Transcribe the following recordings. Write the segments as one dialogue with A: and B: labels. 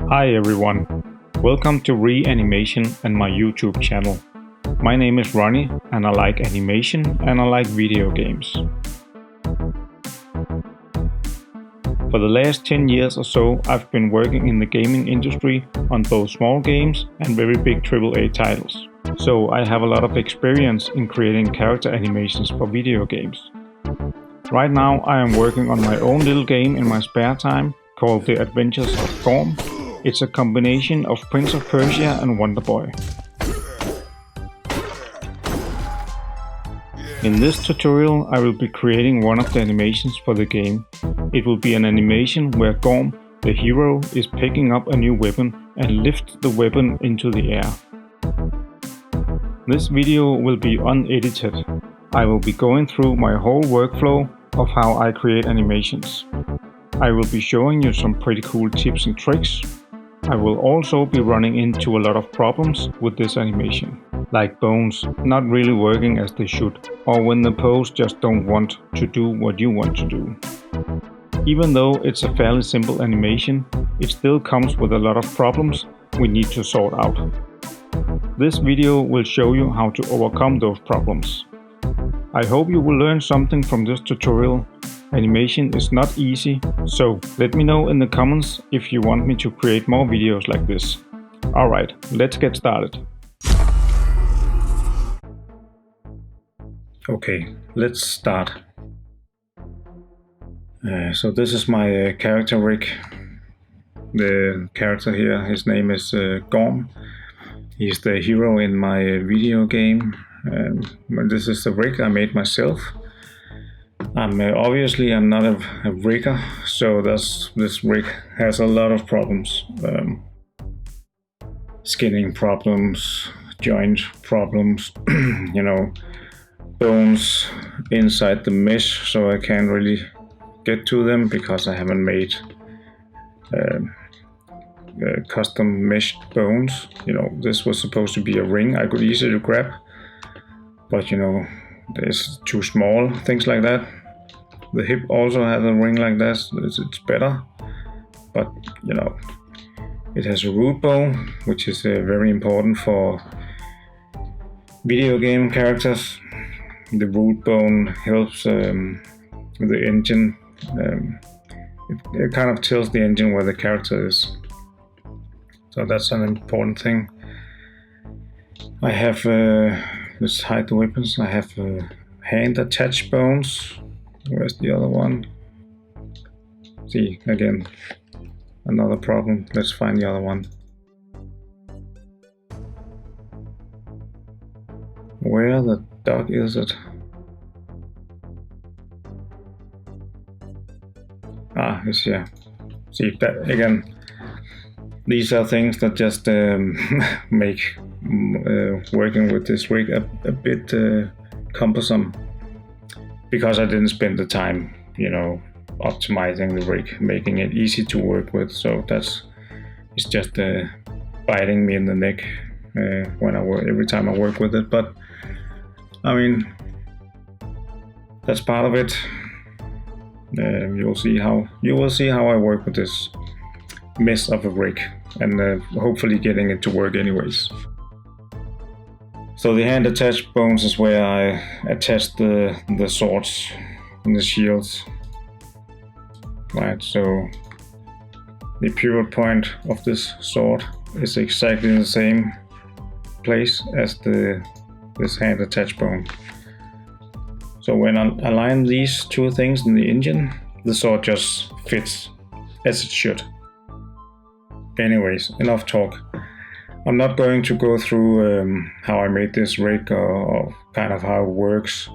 A: Hi everyone, welcome to Reanimation and my YouTube channel. My name is Ronnie and I like animation and I like video games. For the last 10 years or so, I've been working in the gaming industry on both small games and very big AAA titles. So I have a lot of experience in creating character animations for video games. Right now I am working on my own little game in my spare time called The Adventures of Gorm. It's a combination of Prince of Persia and Wonder Boy. In this tutorial I will be creating one of the animations for the game. It will be an animation where Gorm, the hero, is picking up a new weapon and lifts the weapon into the air. This video will be unedited. I will be going through my whole workflow of how I create animations. I will be showing you some pretty cool tips and tricks. I will also be running into a lot of problems with this animation, like bones not really working as they should, or when the pose just don't want to do what you want to do. Even though it's a fairly simple animation, it still comes with a lot of problems we need to sort out. This video will show you how to overcome those problems. I hope you will learn something from this tutorial. Animation is not easy, so let me know in the comments if you want me to create more videos like this. Alright, let's get started. Okay, let's start. So this is my character rig. The character here, his name is Gorm. He's the hero in my video game. This is the rig I made myself. Obviously I'm not a rigger, so this rig has a lot of problems. Skinning problems, joint problems, you know, bones inside the mesh, so I can't really get to them because I haven't made custom meshed bones. You know, this was supposed to be a ring I could easily grab, but you know, it's too small, things like that. The hip also has a ring like this, it's better, but you know, it has a root bone, which is very important for video game characters. The root bone helps the engine, it kind of tells the engine where the character is, so that's an important thing. I have, let's hide the weapons, I have hand attached bones. Where's the other one? See, again, another problem. Let's find the other one. Where the dog is it? Ah, it's here. See, that again. These are things that just make working with this rig a bit cumbersome, because I didn't spend the time, you know, optimizing the rig, making it easy to work with. So it's just biting me in the neck every time I work with it. But I mean, that's part of it. You will see how I work with this mess of a rig, and hopefully getting it to work anyways. So the hand attached bones is where I attach the swords and the shields. Right, so the pivot point of this sword is exactly in the same place as this hand attached bone. So when I align these two things in the engine, the sword just fits as it should. Anyways, enough talk. I'm not going to go through how I made this rig or kind of how it works.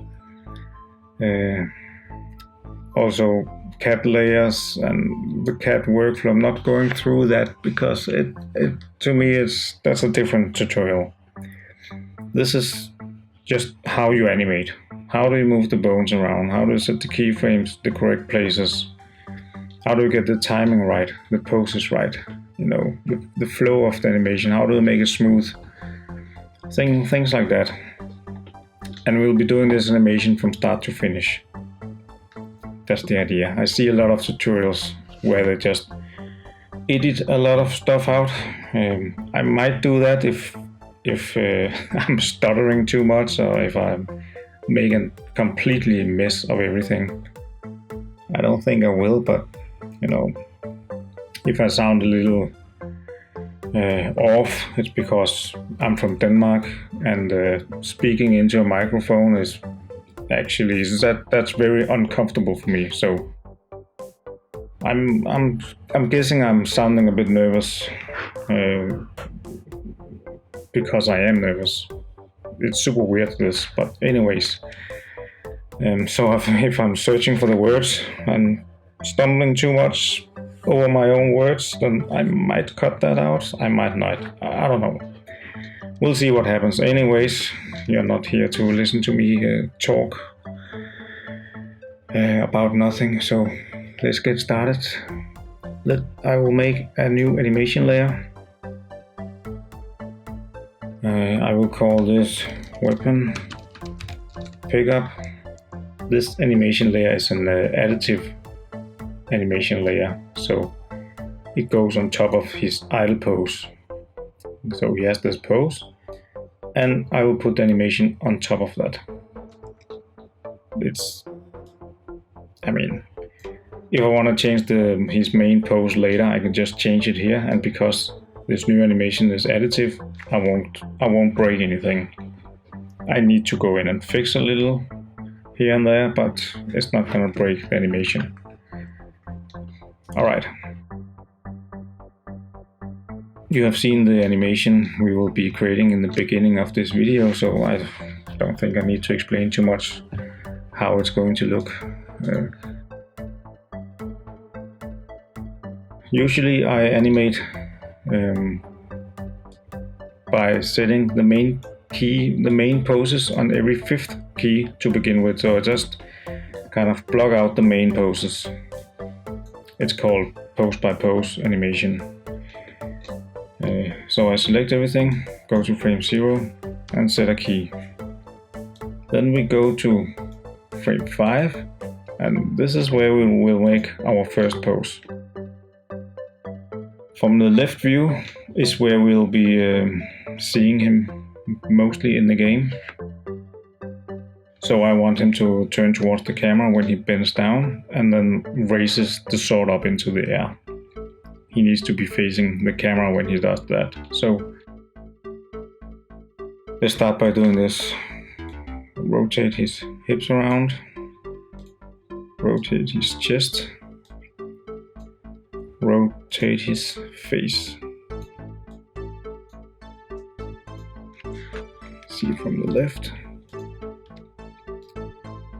A: Also CAD layers and the CAD workflow, I'm not going through that because it to me that's a different tutorial. This is just how you animate. How do you move the bones around? How do you set the keyframes the correct places? How do you get the timing right, the poses right? You know, the flow of the animation, how do you make it smooth? Things like that. And we'll be doing this animation from start to finish. That's the idea. I see a lot of tutorials where they just edit a lot of stuff out. I might do that if I'm stuttering too much, or if I'm making completely mess of everything. I don't think I will, but you know, if I sound a little off, it's because I'm from Denmark, and speaking into a microphone is actually that's very uncomfortable for me. So I'm guessing I'm sounding a bit nervous because I am nervous. It's super weird this, but anyways. So if I'm searching for the words and stumbling too much over my own words, then I might cut that out. I might not. I don't know. We'll see what happens. Anyways, you're not here to listen to me talk about nothing. So let's get started. I will make a new animation layer. I will call this weapon pickup. This animation layer is an additive animation layer, so it goes on top of his idle pose. So he has this pose, and I will put the animation on top of that. If I want to change his main pose later, I can just change it here, and because this new animation is additive, I won't break anything. I need to go in and fix a little here and there, but it's not gonna break the animation. Alright. You have seen the animation we will be creating in the beginning of this video, so I don't think I need to explain too much how it's going to look. Usually I animate by setting the main poses on every 5th key to begin with, so I just kind of block out the main poses. It's called pose by pose animation. So I select everything, go to frame 0 and set a key. Then we go to frame 5, and this is where we will make our first pose. From the left view is where we'll be seeing him mostly in the game. So I want him to turn towards the camera when he bends down and then raises the sword up into the air. He needs to be facing the camera when he does that. So let's start by doing this. Rotate his hips around, rotate his chest, rotate his face. See from the left.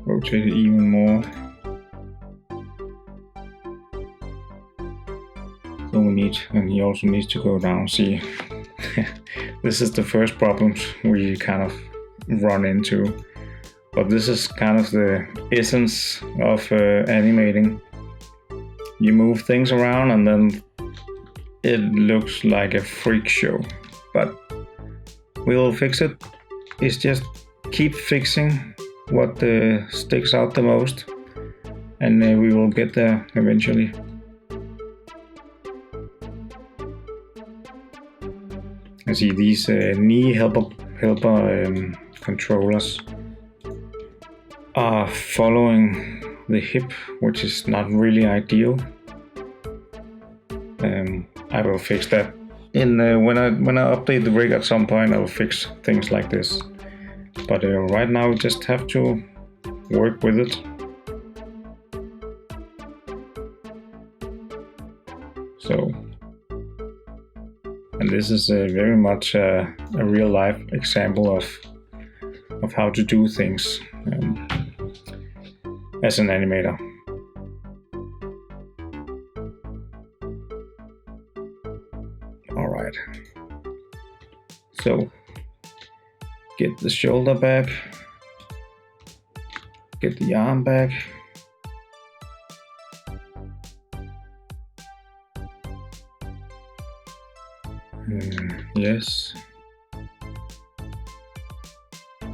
A: Rotate it even more. So and he also needs to go down. See, this is the first problems we kind of run into. But this is kind of the essence of animating. You move things around and then it looks like a freak show. But we will fix it. It's just keep fixing what sticks out the most, and we will get there eventually. I see these knee helper controllers are following the hip, which is not really ideal. I will fix that. When I update the rig at some point, I will fix things like this. But right now we just have to work with it. So, and this is very much a real life example of how to do things as an animator. Alright, so get the shoulder back, get the arm back. Yes.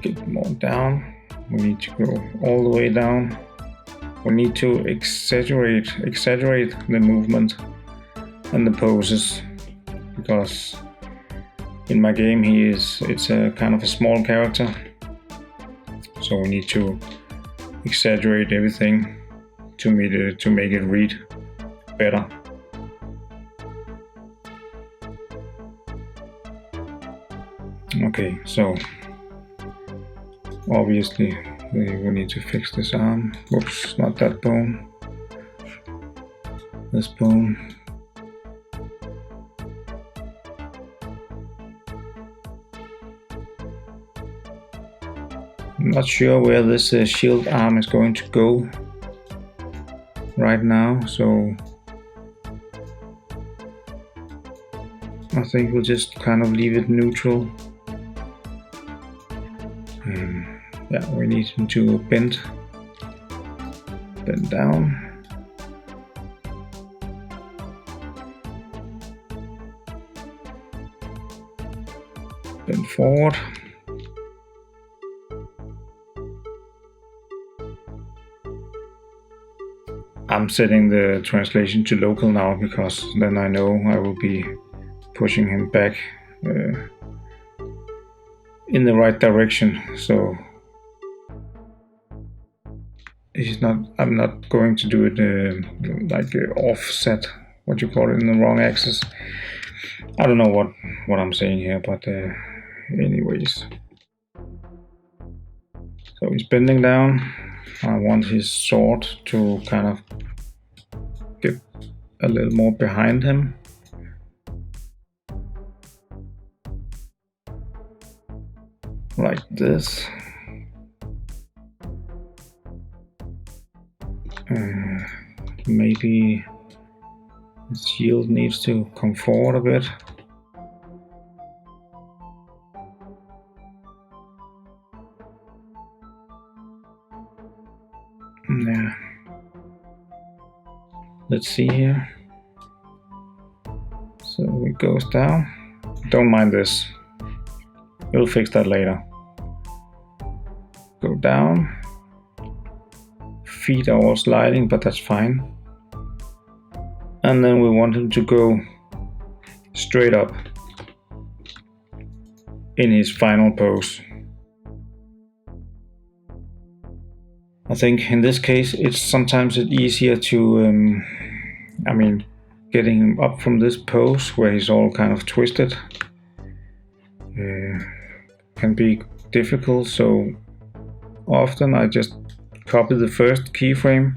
A: Get more down. We need to go all the way down. We need to exaggerate the movement and the poses, because in my game it's a kind of a small character, so we need to exaggerate everything to make it read better. Okay, so obviously we need to fix this arm. Whoops, not that bone. This bone. I'm not sure where this shield arm is going to go right now, so I think we'll just kind of leave it neutral. Yeah, we need him to bend down. Bend forward. I'm setting the translation to local now, because then I know I will be pushing him back in the right direction. So I'm not going to do it like offset, what you call it, in the wrong axis. I don't know what I'm saying here, but anyways. So he's bending down. I want his sword to kind of get a little more behind him. Like this. Maybe his shield needs to come forward a bit. Yeah. Let's see here. So it goes down. Don't mind this. We'll fix that later. Go down. Feet are all sliding, but that's fine. And then we want him to go straight up in his final pose. I think in this case it's sometimes easier to, getting him up from this pose where he's all kind of twisted can be difficult, so often I just copy the first keyframe.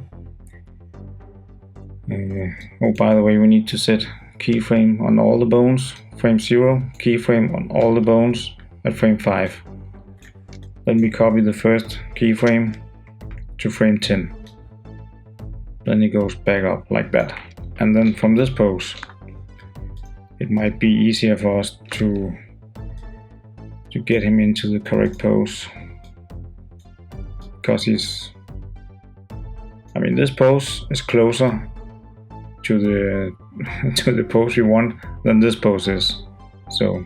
A: Oh, by the way, we need to set keyframe on all the bones, frame 0, keyframe on all the bones at frame 5. Then we copy the first keyframe to frame 10. Then it goes back up like that. And then from this pose, it might be easier for us to get him into the correct pose. Because this pose is closer to the pose we want than this pose is. So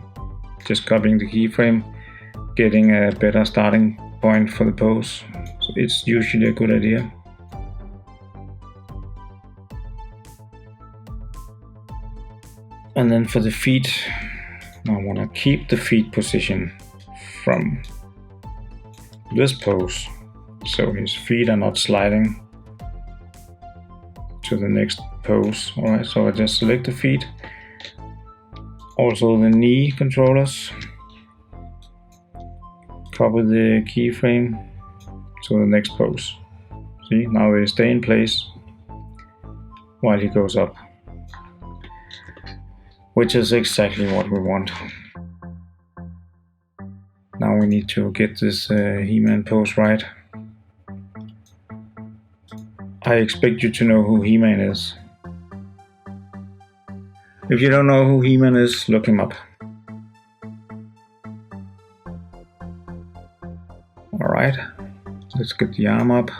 A: just copying the keyframe, getting a better starting point for the pose. So it's usually a good idea. And then for the feet, I want to keep the feet position from this pose, so his feet are not sliding to the next pose. Alright, so I just select the feet, also the knee controllers, copy the keyframe to the next pose. See, now they stay in place while he goes up, which is exactly what we want. Now we need to get this He-Man pose right. I expect you to know who He-Man is. If you don't know who He-Man is, look him up. Alright, let's get the arm up.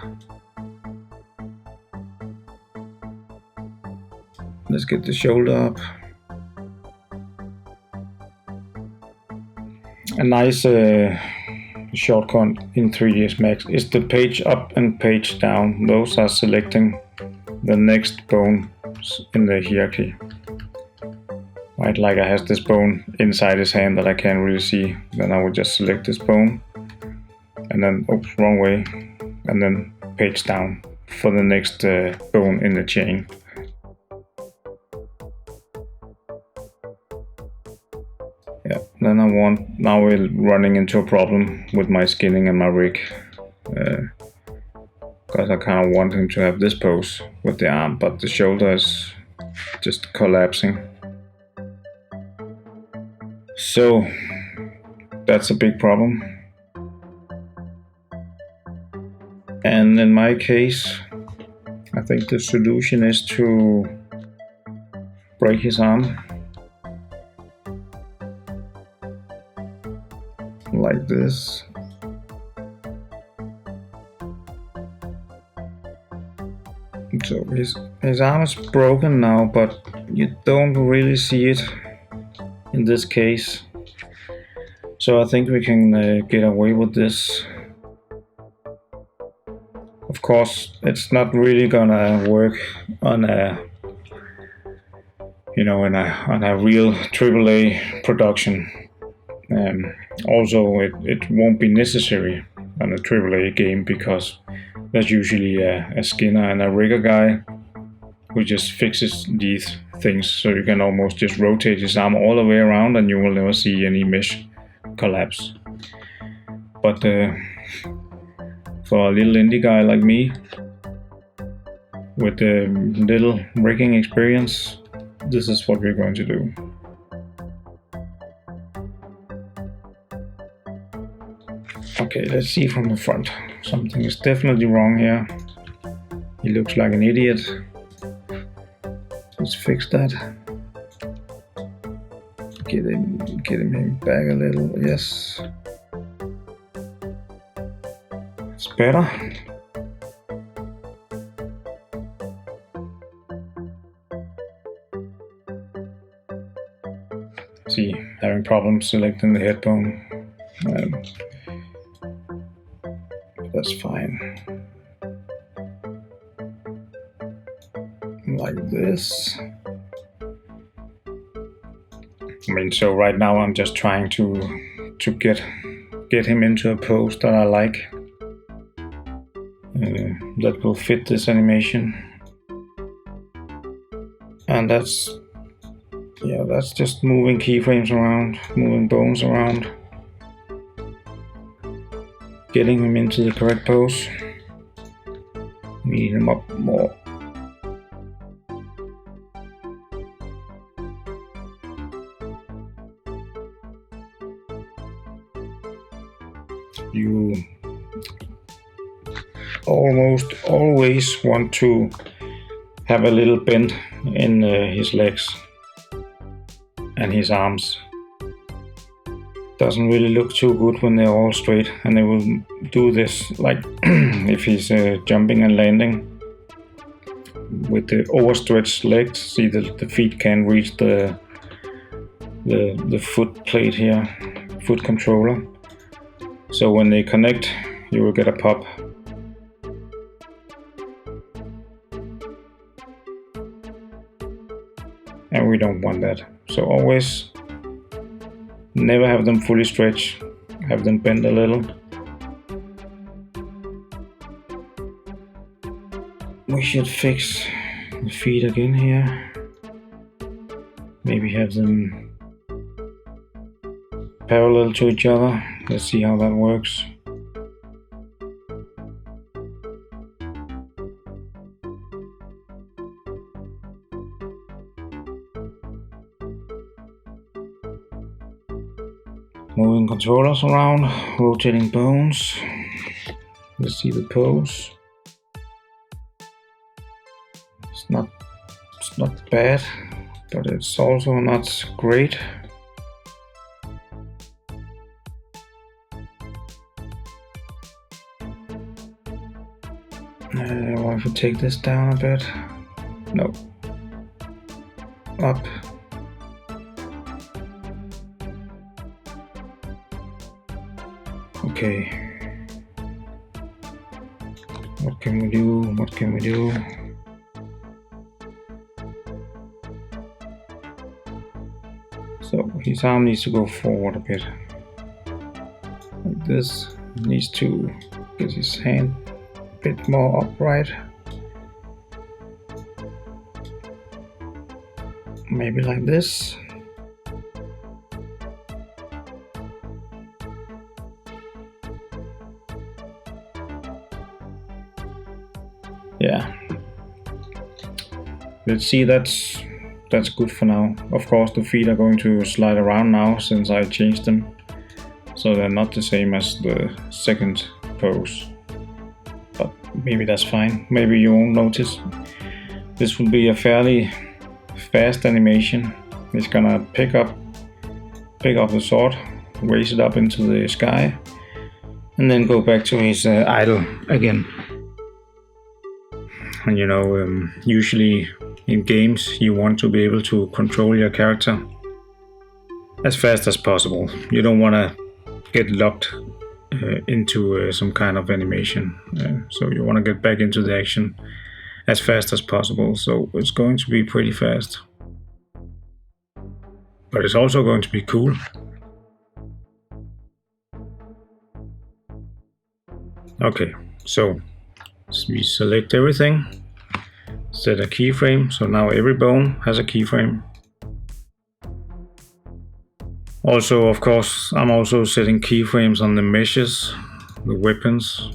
A: Let's get the shoulder up. A nice shortcut in 3ds Max is the page up and page down. Those are selecting the next bone in the hierarchy. right? Like I have this bone inside his hand that I can't really see. Then I would just select this bone and then, oops, wrong way, and then page down for the next bone in the chain. Yeah, then now we're running into a problem with my skinning and my rig. Because I kind of want him to have this pose with the arm, but the shoulder is just collapsing. So that's a big problem. And in my case, I think the solution is to break his arm like this. So his arm is broken now, but you don't really see it in this case. So I think we can get away with this. Of course, it's not really gonna work on a, on a real AAA production. Also, it won't be necessary on a AAA game because there's usually a skinner and a rigger guy who just fixes these things, so you can almost just rotate his arm all the way around and you will never see any mesh collapse. But for a little indie guy like me with little rigging experience, this is what we're going to do. Okay, let's see from the front. Something is definitely wrong here. He looks like an idiot. Let's fix that. Get him back a little. Yes. It's better. See, having problems selecting the head bone. That's fine. Like this. I mean, so right now I'm just trying to get him into a pose that I like, that will fit this animation, and that's just moving keyframes around, moving bones around, getting him into the correct pose. Need him up more. You almost always want to have a little bend in his legs and his arms. Doesn't really look too good when they're all straight, and they will do this like if he's jumping and landing with the overstretched legs. See, the feet can't reach the foot plate here, foot controller. So when they connect, you will get a pop. And we don't want that. So always never have them fully stretched, have them bend a little. We should fix the feet again here. Maybe have them parallel to each other. Let's see how that works. Moving controllers around, rotating bones. Let's see the pose. It's not bad, but it's also not great. What if we take this down a bit? No. Up. Okay. What can we do? What can we do? So his arm needs to go forward a bit. Like this. He needs to get his hand a bit more upright. Maybe like this. Yeah. Let's see, that's good for now. Of course the feet are going to slide around now since I changed them. So they're not the same as the second pose. But maybe that's fine. Maybe you won't notice. This will be a fairly fast animation. He's gonna pick up the sword, raise it up into the sky, and then go back to his idle again. And you know, usually in games you want to be able to control your character as fast as possible. You don't want to get locked into some kind of animation. So you want to get back into the action as fast as possible. So it's going to be pretty fast. But it's also going to be cool. Okay, so we select everything, set a keyframe, so now every bone has a keyframe. Also, of course, I'm also setting keyframes on the meshes, the weapons,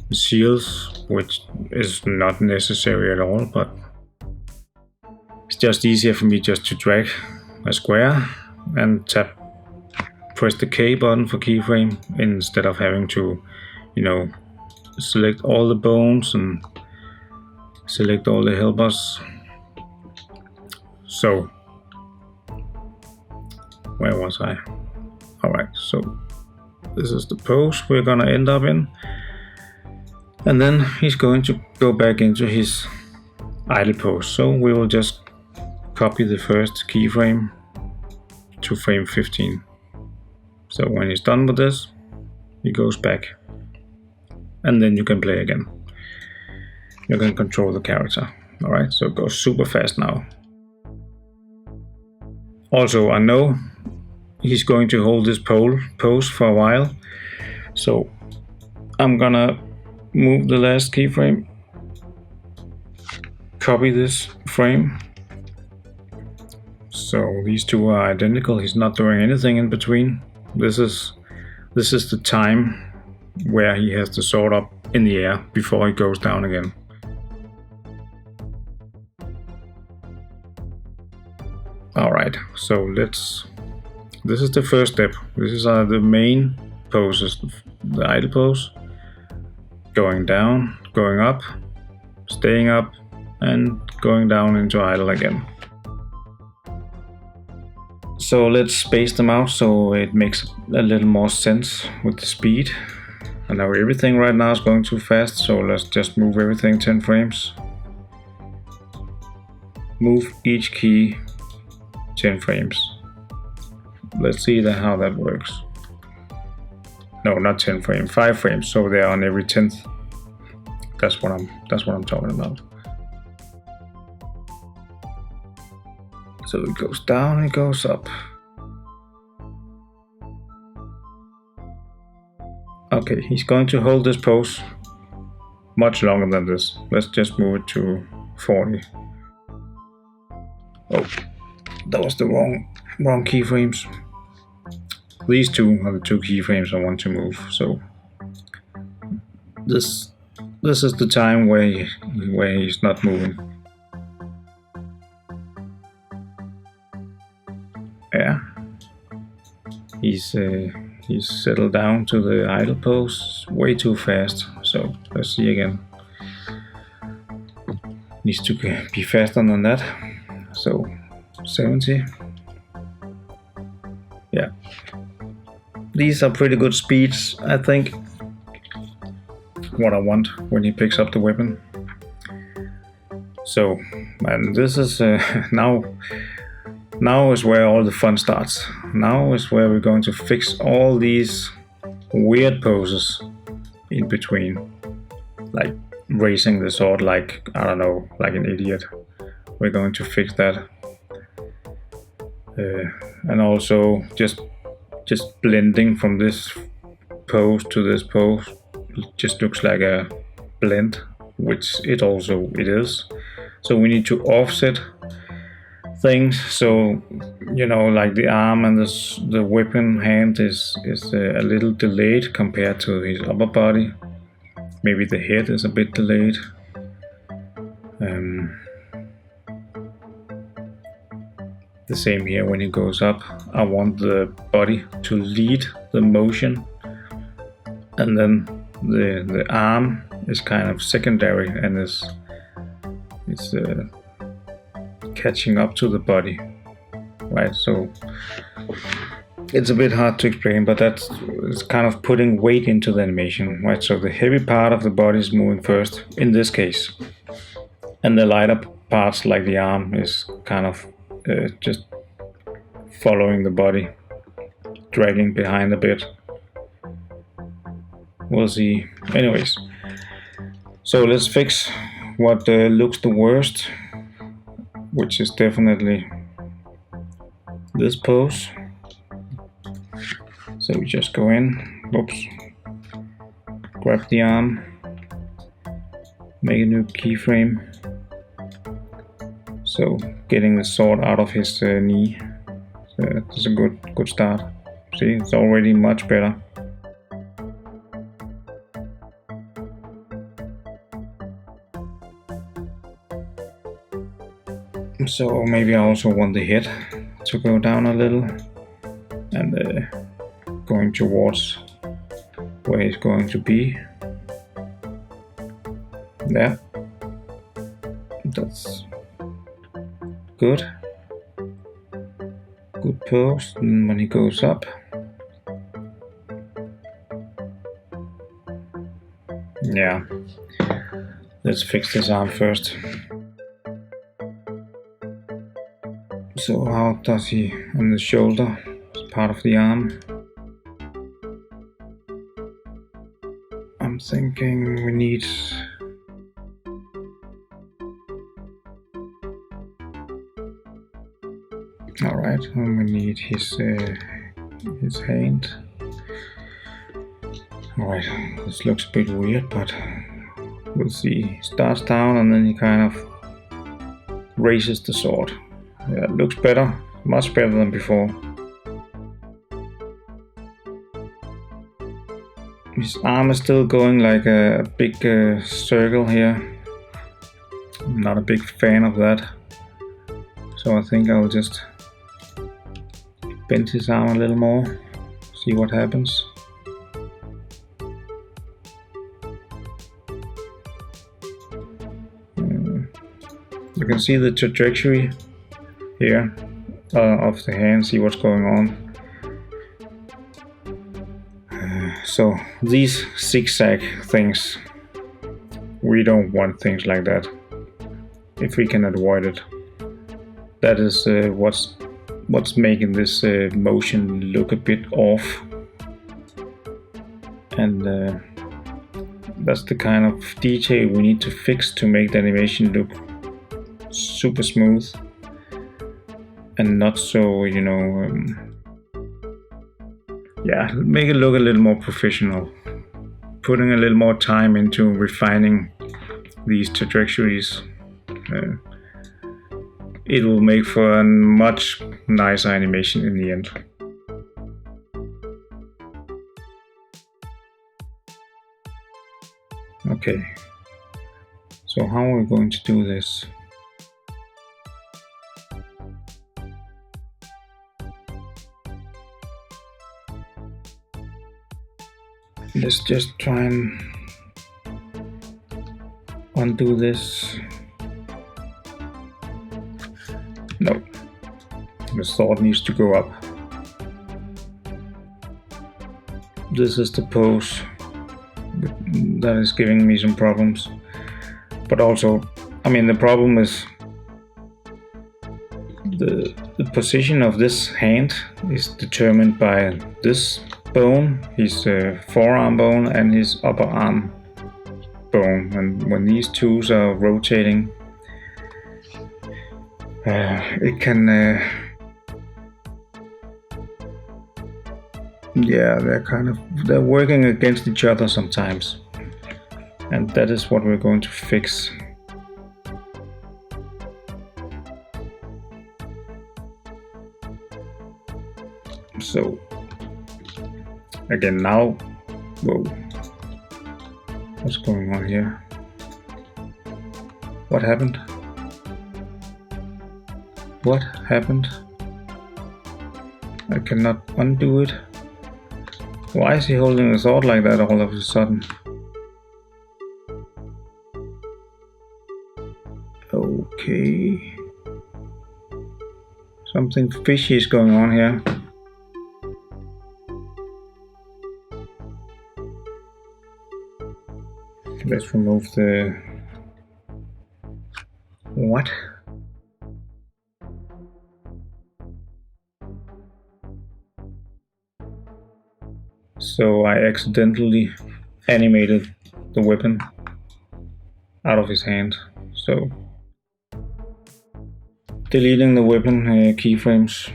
A: the shields, which is not necessary at all, but it's just easier for me just to drag a square and press the K button for keyframe instead of having to, you know, select all the bones and select all the helpers. So where was I? Alright, so this is the pose we're gonna end up in. And then he's going to go back into his idle pose. So we will just copy the first keyframe to frame 15. So when he's done with this, he goes back. And then you can play again. You can control the character. Alright, so it goes super fast now. Also, I know he's going to hold this pose for a while. So I'm gonna move the last keyframe, copy this frame. So these two are identical. He's not doing anything in between. This is the time where he has the sword up in the air before he goes down again. Alright, so this is the first step. This is the main poses, the idle pose. Going down, going up, staying up, and going down into idle again. So let's space them out so it makes a little more sense with the speed. And now everything right now is going too fast, so let's just move everything 10 frames. Move each key 10 frames. Let's see how that works. No, not 10 frames, 5 frames, so they're on every 10th. That's what I'm talking about. So it goes down, it goes up. Okay, he's going to hold this pose much longer than this. Let's just move it to 40. Oh, that was the wrong keyframes. These two are the two keyframes I want to move. So this is the time where he's not moving. Yeah, he's settled down to the idle pose way too fast. So let's see again. Needs to be faster than that. So 70. Yeah, these are pretty good speeds, I think. What I want when he picks up the weapon. So, and this is now is where all the fun starts. Now is where we're going to fix all these weird poses in between, like raising the sword like, I don't know, like an idiot. We're going to fix that. and also just blending from this pose to this pose just looks like a blend, which it is. So we need to offset things, so like the arm and the weapon hand is a little delayed compared to his upper body. Maybe the head is a bit delayed. The same here when he goes up. I want the body to lead the motion, and then the arm is kind of secondary and is catching up to the body, right? So it's a bit hard to explain, but it's kind of putting weight into the animation, right? So the heavy part of the body is moving first in this case, and the lighter parts like the arm is kind of just following the body, dragging behind a bit. We'll see. Anyways, so let's fix what looks the worst, which is definitely this pose. So we just go in, oops, grab the arm, make a new keyframe. So getting the sword out of his knee, so that's a good start. See, it's already much better. So maybe I also want the head to go down a little, and going towards where he's going to be. There, that's good pose. And when he goes up, yeah, let's fix this arm first. So how does he on the shoulder, part of the arm? I'm thinking we need alright, and we need his hand. Alright, this looks a bit weird, but we'll see. He starts down and then he kind of raises the sword. Yeah, it looks better, much better than before. His arm is still going like a big circle here. I'm not a big fan of that. So I think I'll just bend his arm a little more, see what happens. You can see the trajectory here of the hand, see what's going on. So these zigzag things, we don't want things like that if we can avoid it. That is what's making this motion look a bit off, and that's the kind of detail we need to fix to make the animation look super smooth and not so, yeah, make it look a little more professional. Putting a little more time into refining these trajectories, it will make for a much nicer animation in the end. Okay, so how are we going to do this? Let's just try and undo this. No, the sword needs to go up. This is the pose that is giving me some problems. But also, the problem is the position of this hand is determined by this bone, his forearm bone and his upper arm bone, and when these two are rotating, it can yeah, they're working against each other sometimes, and that is what we're going to fix. So again, now, whoa, what's going on here? What happened? What happened? I cannot undo it. Why is he holding the sword like that all of a sudden? Okay. Something fishy is going on here. Let's remove the... What? So I accidentally animated the weapon out of his hand. So deleting the weapon keyframes.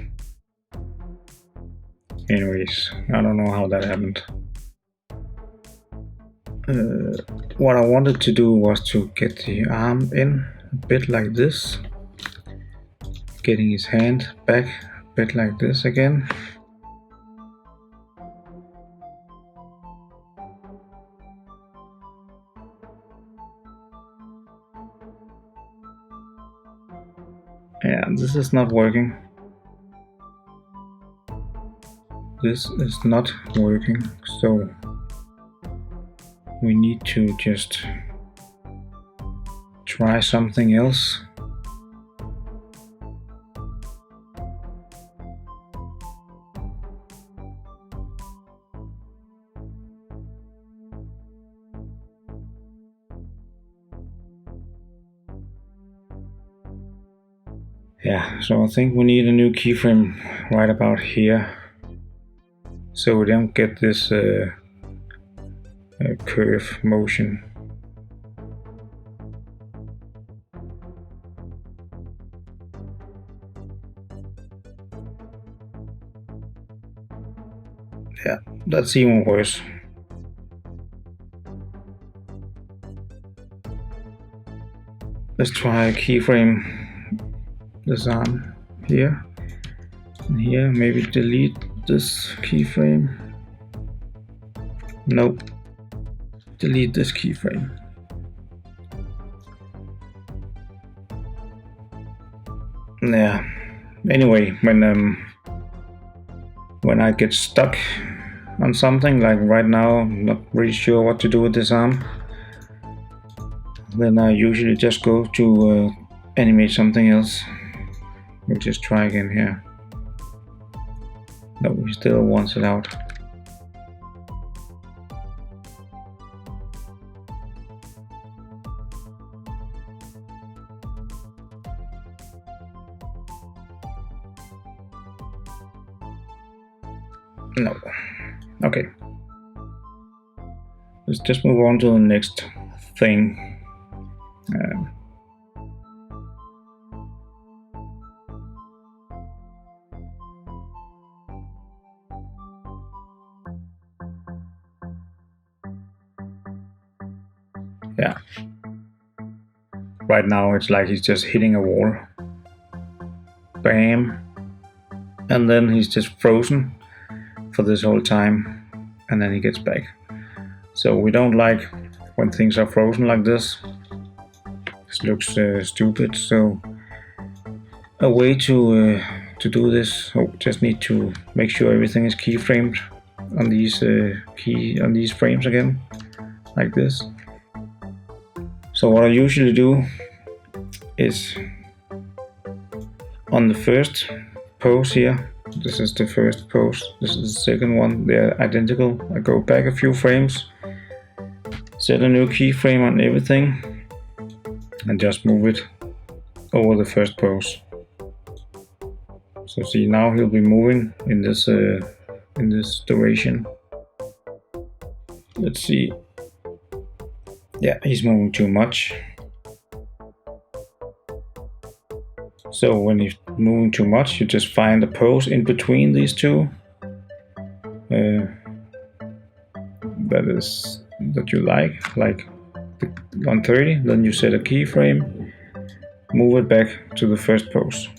A: Anyways, I don't know how that happened. What I wanted to do was to get the arm in a bit like this, getting his hand back a bit like this again. Yeah, this is not working. This is not working, so we need to just try something else. Yeah, so I think we need a new keyframe right about here, so we don't get this curve motion. Yeah, that's even worse. Let's try a keyframe this arm here and here. Maybe delete this keyframe. Nope. Delete this keyframe. Yeah. Anyway, when I get stuck on something, like right now, I'm not really sure what to do with this arm, then I usually just go to animate something else. We'll just try again here. No, he still wants it out. No. Okay. Let's just move on to the next thing. Yeah. Right now it's like he's just hitting a wall. Bam. And then he's just frozen for this whole time, and then he gets back. So we don't like when things are frozen like this. This looks stupid. So a way to do this, just need to make sure everything is keyframed on these frames again, like this. So what I usually do is on the first pose here, this is the first pose, this is the second one, they're identical. I go back a few frames, set a new keyframe on everything, and just move it over the first pose. So see, now he'll be moving in this duration. Let's see. Yeah, he's moving too much. So when he's moving too much, you just find a pose in between these two, that you like the 130, then you set a keyframe, move it back to the first pose.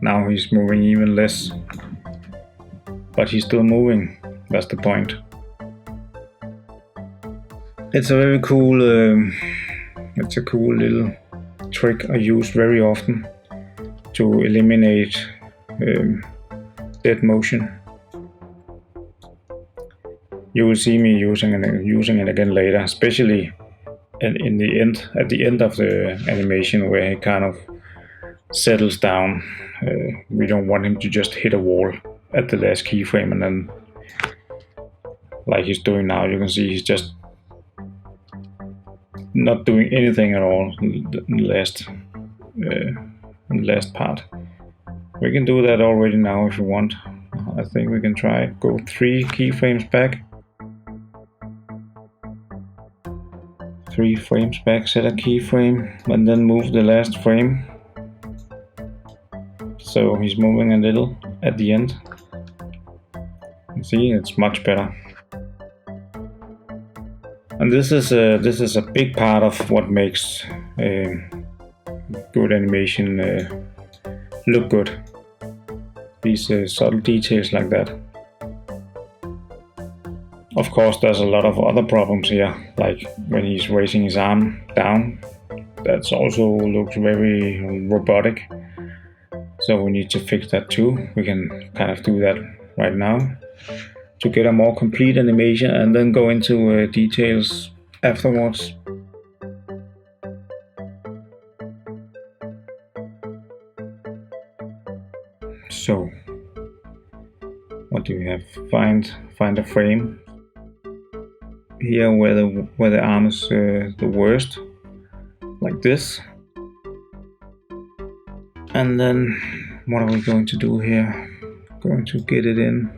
A: Now he's moving even less, but he's still moving. That's the point. It's a very cool it's a cool little trick I use very often to eliminate dead motion. You will see me using it again later, especially at the end of the animation where he kind of settles down. We don't want him to just hit a wall at the last keyframe and then, like he's doing now, you can see he's just not doing anything at all in the last part. We can do that already now if you want. I think we can try go 3 keyframes back. 3 frames back, set a keyframe, and then move the last frame. So he's moving a little at the end. See, it's much better. And this is a big part of what makes good animation look good. These subtle details like that. Of course, there's a lot of other problems here, like when he's raising his arm down. That also looks very robotic. So we need to fix that too. We can kind of do that right now to get a more complete animation and then go into details afterwards. So, what do we have? Find a frame here where the arm is the worst, like this. And then what are we going to do here? Going to get it in.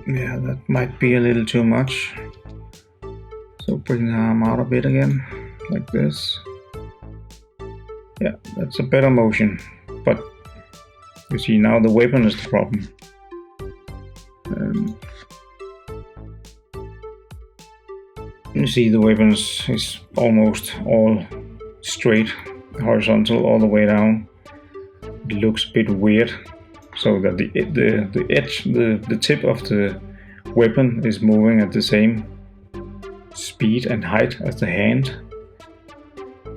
A: Yeah, that might be a little too much. So bring the arm out a bit again, like this. Yeah, that's a better motion, but you see now the weapon is the problem. You see the weapon is almost all straight, horizontal all the way down. It looks a bit weird, so that the edge, the tip of the weapon is moving at the same speed and height as the hand,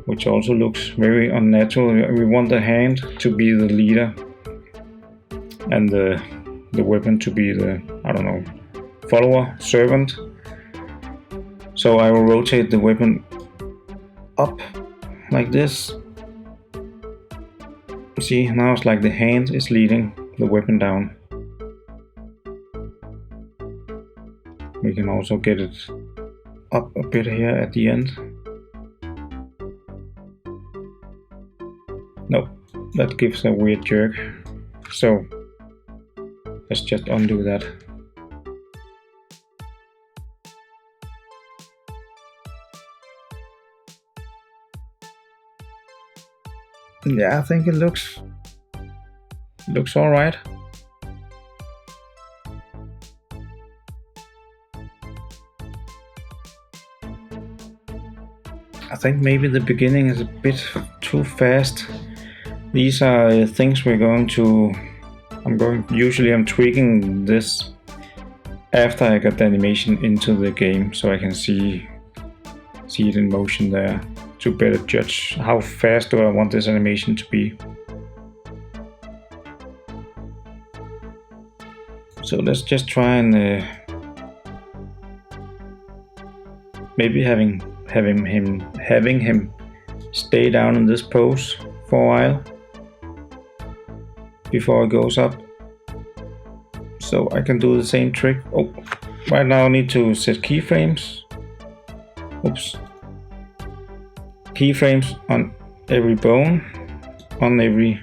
A: which also looks very unnatural. We want the hand to be the leader and the weapon to be the, I don't know, follower, servant. So I will rotate the weapon up like this. See, now it's like the hand is leading the weapon down. We can also get it up a bit here at the end. Nope, that gives a weird jerk. So let's just undo that. Yeah, I think it looks all right. I think maybe the beginning is a bit too fast. These are things usually I'm tweaking this after I got the animation into the game, so I can see it in motion there to better judge how fast do I want this animation to be. So let's just try and maybe having him stay down in this pose for a while before it goes up. So I can do the same trick. Oh, right now I need to set keyframes. Oops. Keyframes on every bone, on every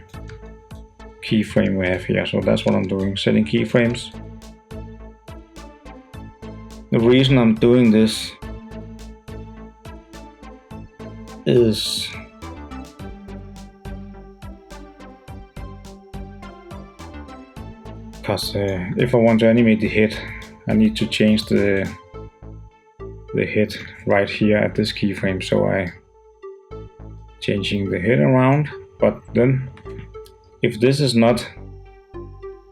A: keyframe we have here. So that's what I'm doing, setting keyframes. The reason I'm doing this is because if I want to animate the head, I need to change the head right here at this keyframe. So I changing the head around, but then if this is not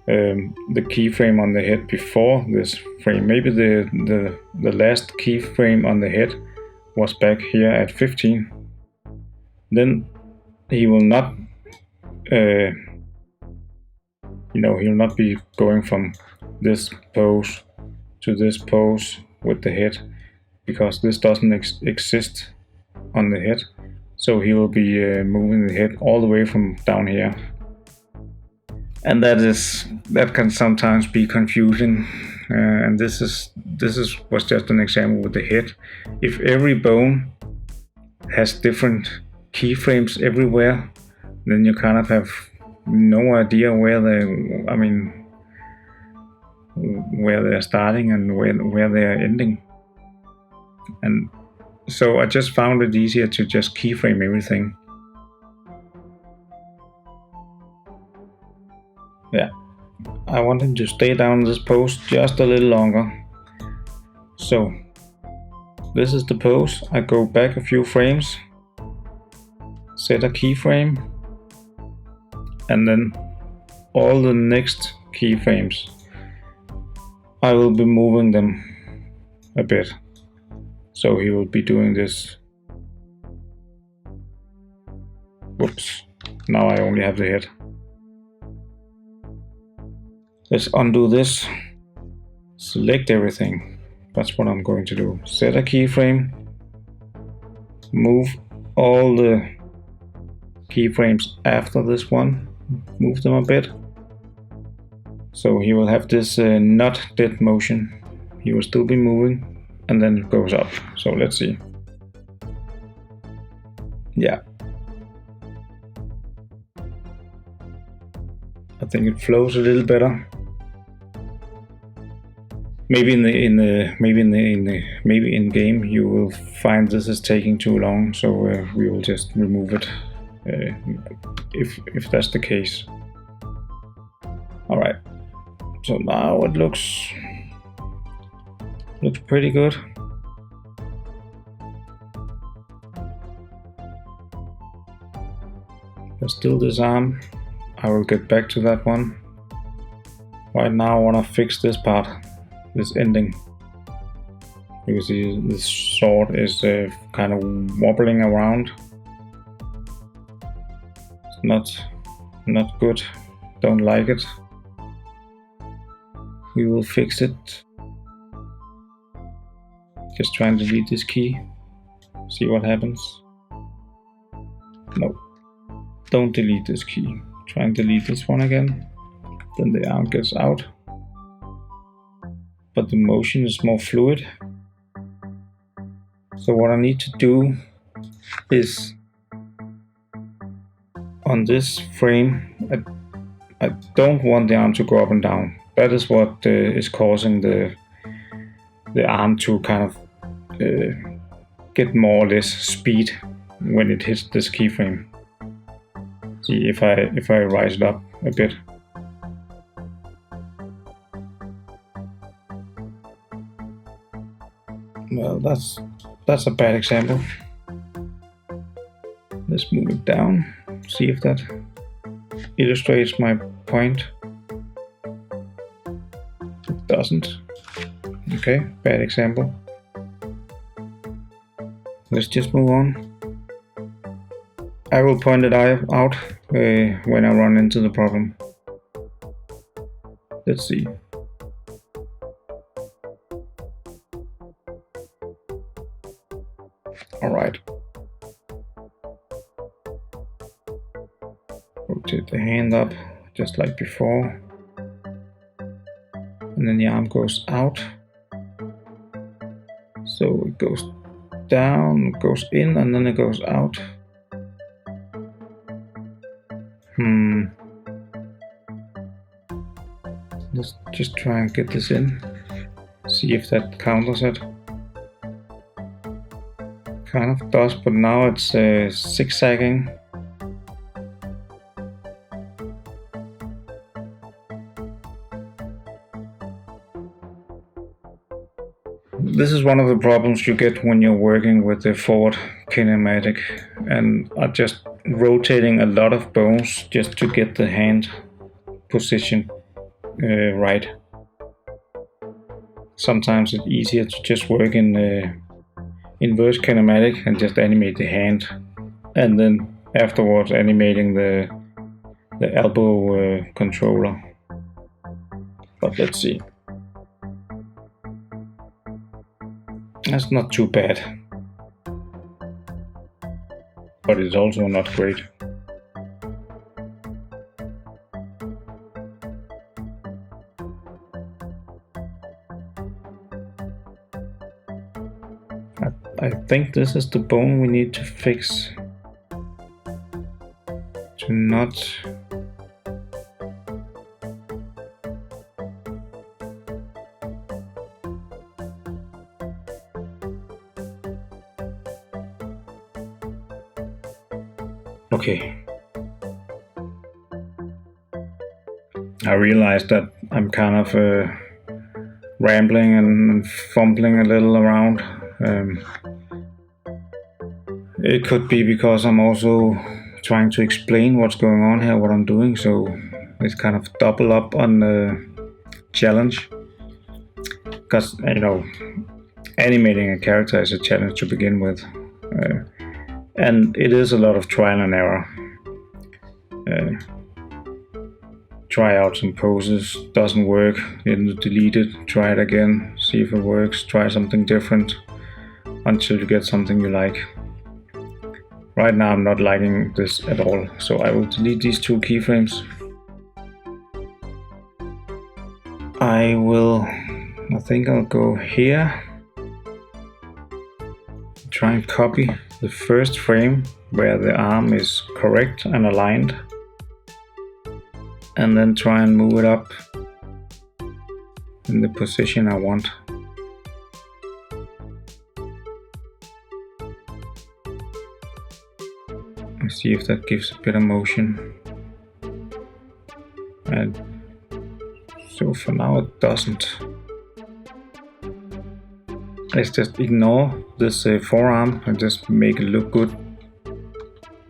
A: the keyframe on the head before this frame, maybe the last keyframe on the head was back here at 15, then he will not he'll not be going from this pose to this pose with the head, because this doesn't exist on the head. So he will be moving the head all the way from down here, and that can sometimes be confusing. And this was just an example with the head. If every bone has different keyframes everywhere, then you kind of have no idea where they're starting and where they're ending. And so I just found it easier to just keyframe everything. Yeah, I want him to stay down this pose just a little longer. So this is the pose. I go back a few frames, set a keyframe, and then all the next keyframes I will be moving them a bit. So he will be doing this. Whoops, now I only have the head. Let's undo this, select everything. That's what I'm going to do. Set a keyframe, move all the keyframes after this one, move them a bit. So he will have this not dead motion. He will still be moving, and then it goes up. So let's see. Yeah, I think it flows a little better. Maybe in game you will find this is taking too long, so we will just remove it if that's the case. All right. So now it looks pretty good. There's still this arm. I will get back to that one. Right now I want to fix this part, this ending. You see this sword is kind of wobbling around. It's not good. Don't like it. We will fix it. Just try and delete this key. See what happens. No, don't delete this key. Try and delete this one again. Then the arm gets out. But the motion is more fluid. So what I need to do is on this frame, I don't want the arm to go up and down. That is what is causing the arm to kind of get more or less speed when it hits this keyframe. See if I rise it up a bit. Well, that's a bad example. Let's move it down. See if that illustrates my point. It doesn't. Okay, bad example. Let's just move on. I will point it out when I run into the problem. Let's see. Alright. Rotate the hand up just like before. And then the arm goes out. So it goes down, it goes in, and then it goes out. Let's just try and get this in. See if that counters it. Kind of does, but now it's zigzagging. This is one of the problems you get when you're working with the forward kinematic and are just rotating a lot of bones just to get the hand position right. Sometimes it's easier to just work in inverse kinematic and just animate the hand, and then afterwards animating the elbow controller. But let's see. That's not too bad, but it's also not great. I think this is the bone we need to fix to not okay. I realized that I'm kind of rambling and fumbling a little around. It could be because I'm also trying to explain what's going on here, what I'm doing, so it's kind of double up on the challenge. Because, you know, animating a character is a challenge to begin with. And it is a lot of trial and error. Try out some poses, doesn't work, then delete it, try it again, see if it works, try something different until you get something you like. Right now I'm not liking this at all, so I will delete these two keyframes. I think I'll go here, try and copy the first frame where the arm is correct and aligned, and then try and move it up in the position I want. Let's see if that gives a bit of motion. And so for now it doesn't. Let's just ignore this forearm and just make it look good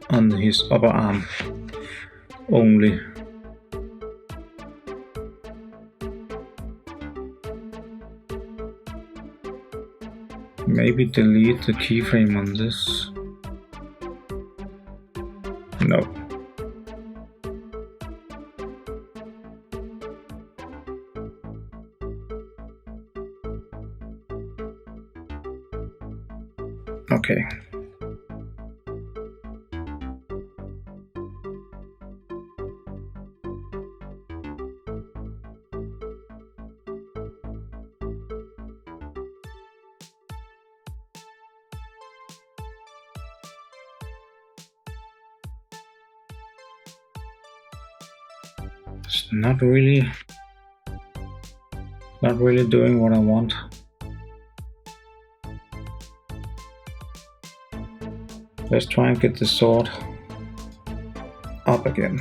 A: on his upper arm only. Maybe delete the keyframe on this. No. Okay. It's not really doing what I want. Let's try and get the sword up again.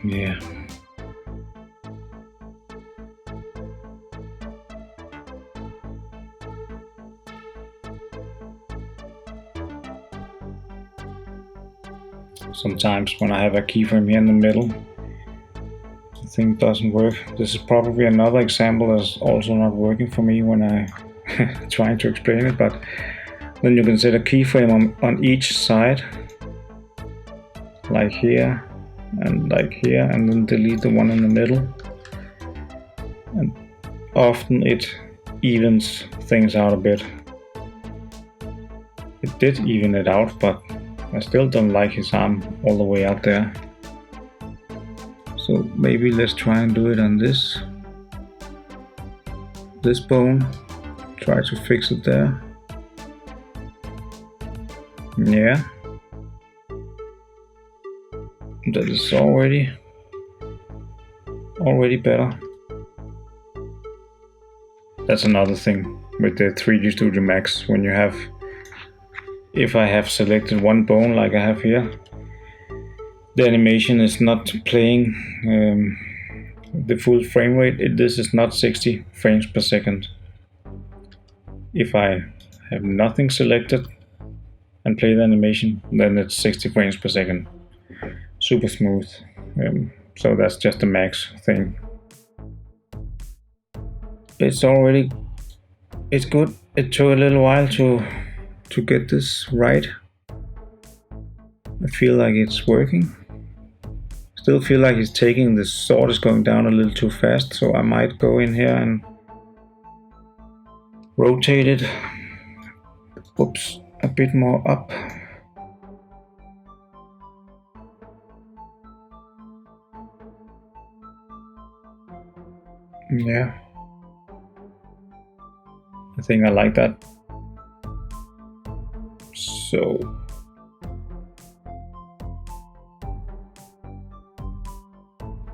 A: Yeah. Sometimes when I have a keyframe here in the middle, the thing doesn't work. This is probably another example that's also not working for me when I trying to explain it, but then you can set a keyframe on each side, like here and like here, and then delete the one in the middle. And often it evens things out a bit. It did even it out, but I still don't like his arm all the way out there. So maybe let's try and do it on this bone, try to fix it there. Yeah, that is already better. That's another thing with the 3D Studio Max. When you have, if I have selected one bone like I have here, the animation is not playing the full frame rate. This is not 60 frames per second. If I have nothing selected and play the animation, then it's 60 frames per second. Super smooth. So that's just a max thing. It's good. It took a little while to get this right. I feel like it's working. Still feel like it's taking, the sword is going down a little too fast, so I might go in here and rotate it. Whoops, a bit more up. Yeah, I think I like that. So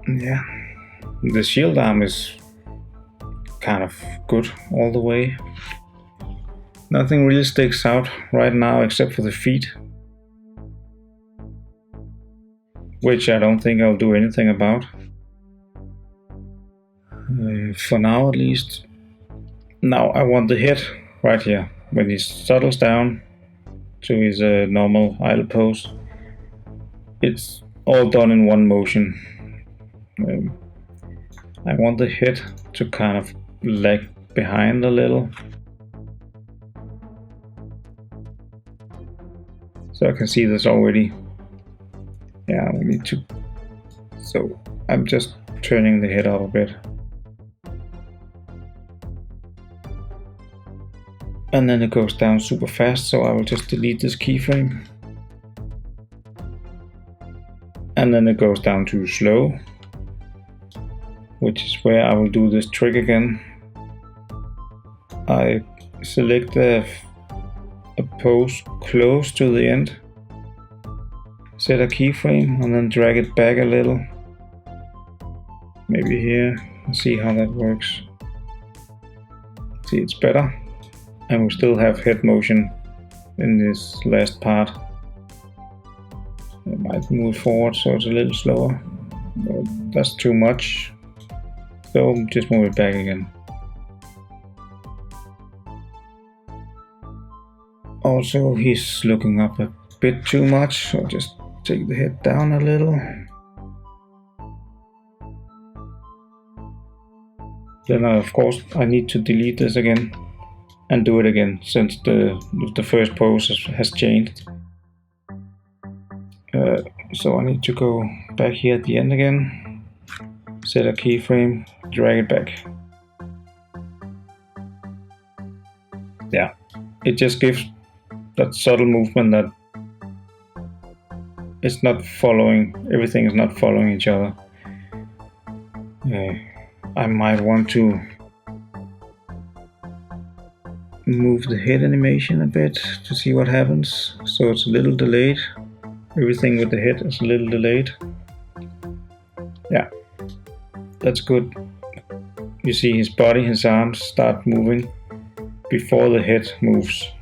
A: yeah, the shield arm is kind of good all the way. Nothing really sticks out right now except for the feet, which I don't think I'll do anything about. For now at least. Now I want the head right here. When he settles down to his normal idle pose, it's all done in one motion. I want the head to kind of lag behind a little, so I can see this already. Yeah, we need to. So I'm just turning the head up a bit. And then it goes down super fast, so I will just delete this keyframe. And then it goes down to slow, which is where I will do this trick again. I select a pose close to the end, set a keyframe, and then drag it back a little. Maybe here, and see how that works. See, it's better. And we still have head motion in this last part. I might move forward so it's a little slower. That's too much. So just move it back again. Also, he's looking up a bit too much, so just take the head down a little. Then of course I need to delete this again and do it again, since the first pose has changed. So I need to go back here at the end again, set a keyframe, drag it back. Yeah, it just gives that subtle movement that it's not following, everything is not following each other. I might want to move the head animation a bit to see what happens, so it's a little delayed. Everything with the head is a little delayed. Yeah, that's good. You see his body, his arms start moving before the head moves,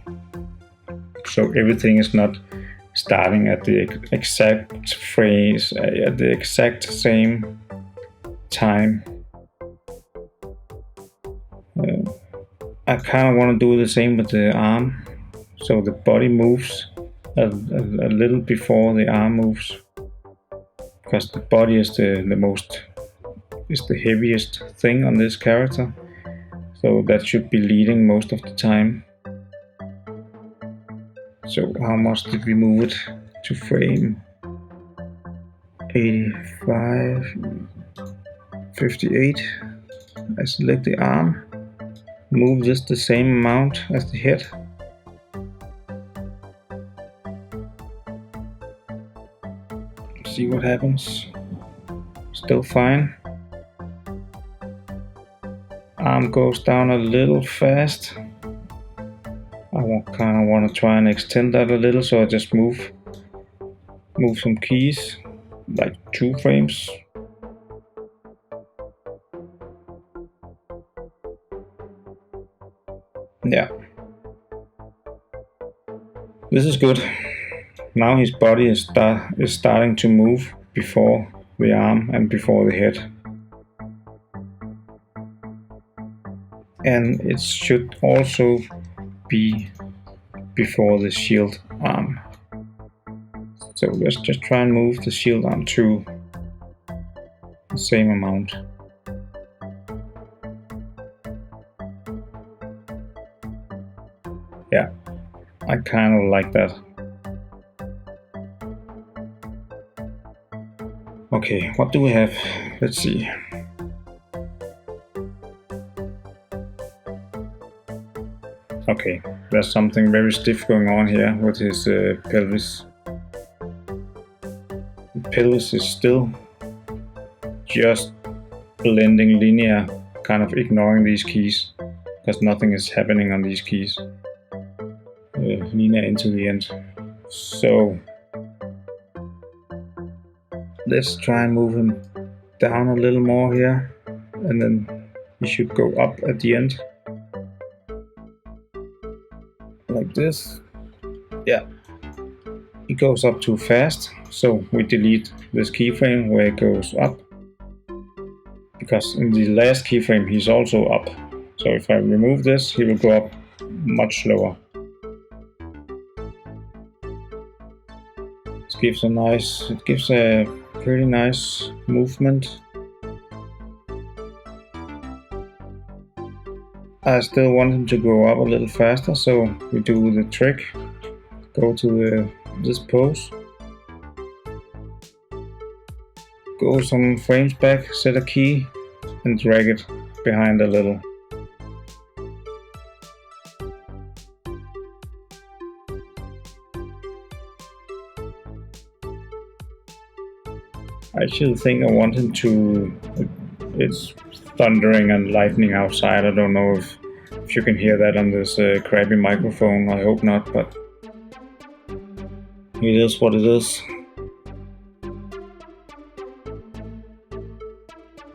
A: so everything is not starting at the exact phrase at the exact same time. I kind of want to do the same with the arm, so the body moves a little before the arm moves, because the body is the heaviest thing on this character, so that should be leading most of the time. So how much did we move it to frame? 85, 58. I select the arm. Move this the same amount as the head. See what happens. Still fine. Arm goes down a little fast. kind of want to try and extend that a little, so I just move some keys, like 2 frames. Yeah, this is good. Now his body is starting to move before the arm and before the head. And it should also be before the shield arm. So let's just try and move the shield arm to the same amount. Yeah, I kind of like that. Okay, what do we have? Let's see. Okay, there's something very stiff going on here with his pelvis. The pelvis is still just blending linear, kind of ignoring these keys, because nothing is happening on these keys. Linear into the end. So let's try and move him down a little more here, and then he should go up at the end. Like this. Yeah, it goes up too fast, so we delete this keyframe where it goes up, because in the last keyframe he's also up. So if I remove this, he will go up much slower. It gives a pretty nice movement. I still want him to go up a little faster, so we do the trick. Go to this pose. Go some frames back, set a key, and drag it behind a little. I actually think I want him to... It's thundering and lightning outside. I don't know if you can hear that on this crappy microphone. I hope not, but it is what it is.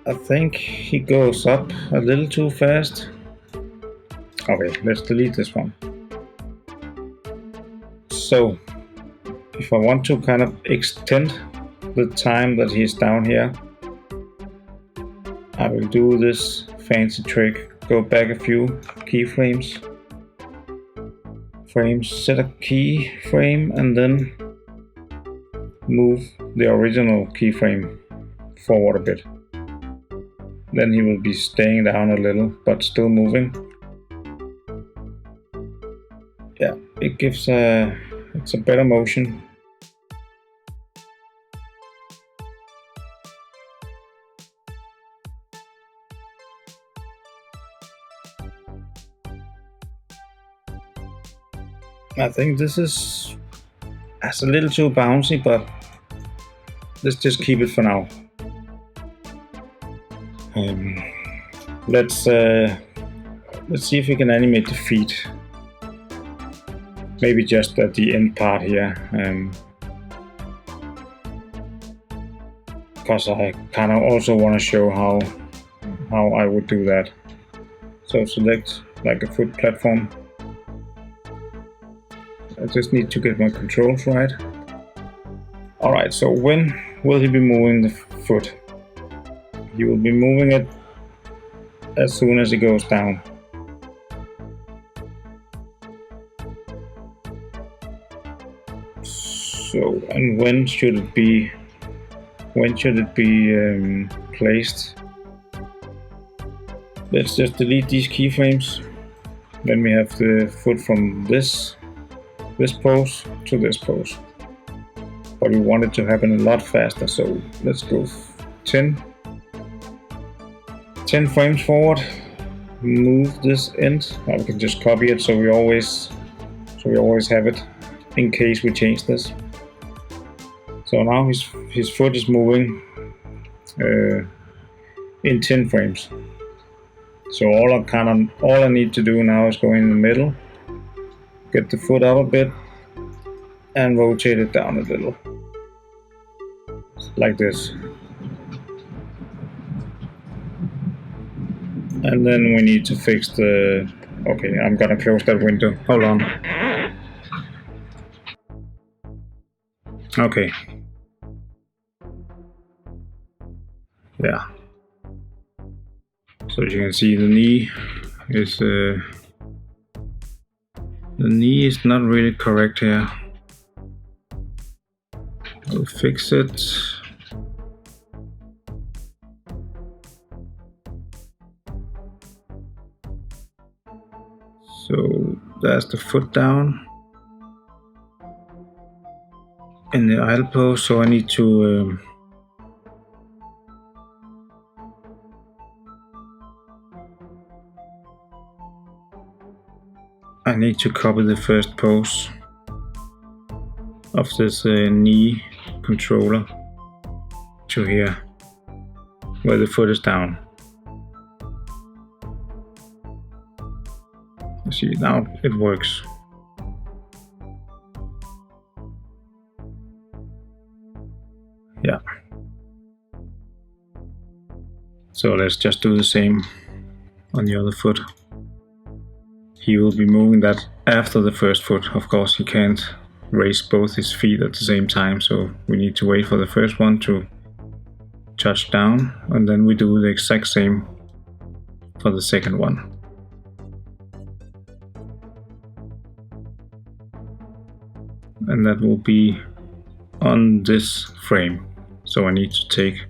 A: I think he goes up a little too fast. Okay, let's delete this one. So if I want to kind of extend the time that he's down here, I will do this fancy trick. Go back a few keyframes. Set a key frame and then move the original keyframe forward a bit. Then he will be staying down a little, but still moving. Yeah, it gives it's a better motion. I think this is a little too bouncy, but let's just keep it for now. Let's see if we can animate the feet. Maybe just at the end part here, because I kind of also want to show how I would do that. So select like a foot platform. I just need to get my controls right. Alright, so when will he be moving the foot? He will be moving it as soon as it goes down. So, and when should it be placed? Let's just delete these keyframes. Then we have the foot from this pose to this pose. But we want it to happen a lot faster, so let's go 10 frames forward. Move this end. Now we can just copy it so we always have it in case we change this. So now his foot is moving in 10 frames. So all I need to do now is go in the middle Get the foot up a bit and rotate it down a little, like this. And then we need to fix the... Okay, I'm gonna close that window. Hold on. Okay. Yeah. So as you can see, the knee is not really correct here. I'll fix it. So there's the foot down in the idle pose, so I need to copy the first pose of this knee controller to here, where the foot is down. See, now it works. Yeah. So let's just do the same on the other foot. He will be moving that after the first foot. Of course, he can't raise both his feet at the same time, so we need to wait for the first one to touch down, and then we do the exact same for the second one. And that will be on this frame. So I need to take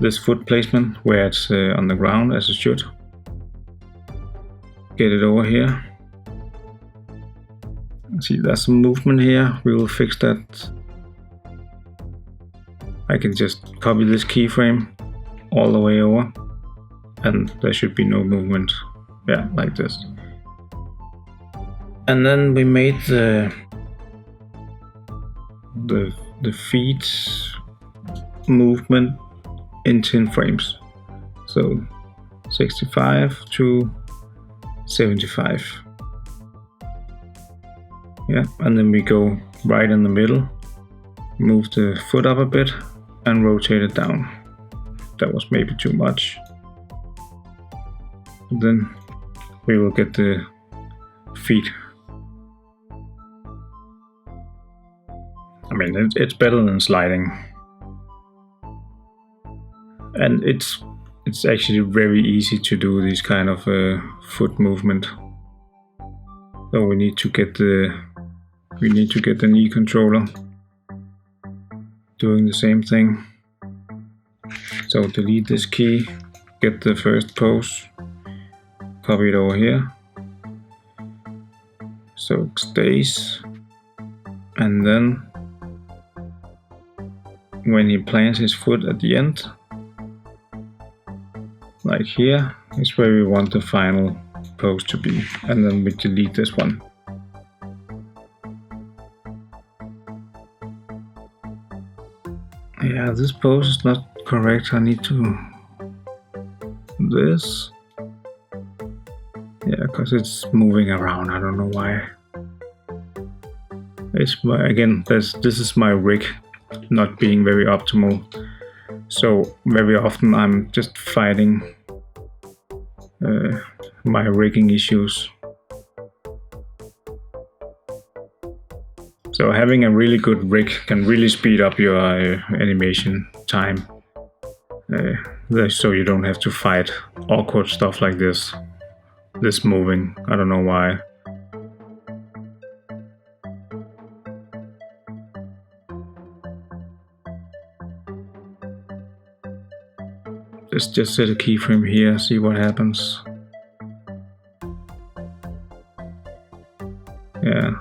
A: this foot placement where it's on the ground as it should. Get it over here. See, there's some movement here. We will fix that. I can just copy this keyframe all the way over, and there should be no movement. Yeah, like this. And then we made the feet movement in 10 frames. So 65 to 75. Yeah, and then we go right in the middle, move the foot up a bit and rotate it down. That was maybe too much. Then we will get the feet. I mean, it's better than sliding. And it's actually very easy to do this kind of foot movement. So we need to get the knee controller doing the same thing. So delete this key, get the first pose, copy it over here, so it stays, and then when he plants his foot at the end, like here, is where we want the final pose to be, and then we delete this one. Yeah, this pose is not correct. I need to do this. Yeah, because it's moving around. I don't know why. It's again, this is my rig not being very optimal. So very often I'm just fighting my rigging issues. So having a really good rig can really speed up your animation time. So you don't have to fight awkward stuff like this moving. I don't know why. Let's just set a keyframe here, see what happens. Yeah,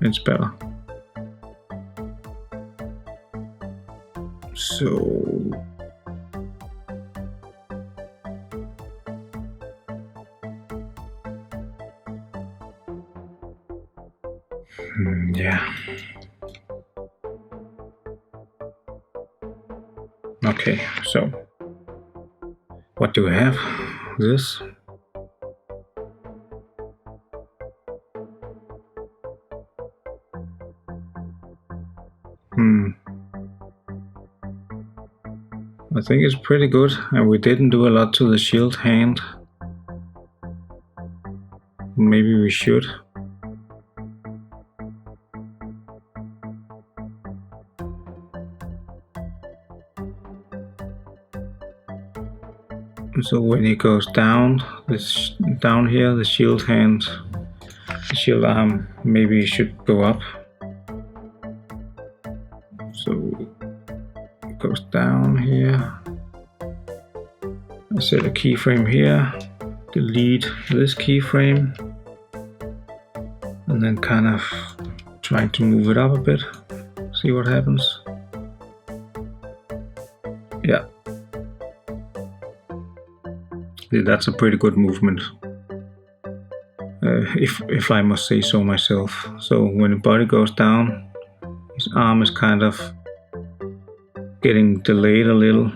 A: it's better. So yeah. Okay, so what do we have? This. I think it's pretty good, and we didn't do a lot to the shield hand. Maybe we should. So when he goes down, down here, the shield hand, the shield arm, maybe it should go up. So it goes down here. I set a keyframe here, delete this keyframe, and then kind of trying to move it up a bit, see what happens. Yeah. That's a pretty good movement, if I must say so myself. So when the body goes down, his arm is kind of getting delayed a little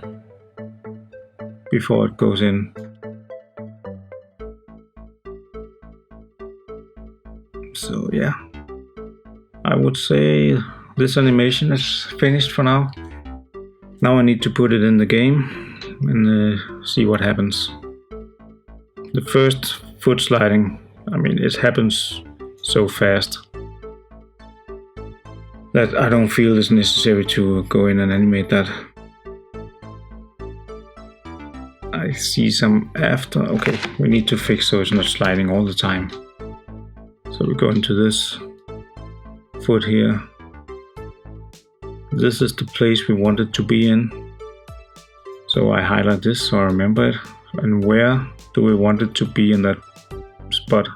A: before it goes in. So yeah, I would say this animation is finished for now. Now I need to put it in the game and see what happens. The first foot sliding, I mean, it happens so fast that I don't feel it's necessary to go in and animate that. I see some after. Okay, we need to fix so it's not sliding all the time. So we go into this foot here. This is the place we want it to be in. So I highlight this so I remember it. And where do we want it to be in that spot?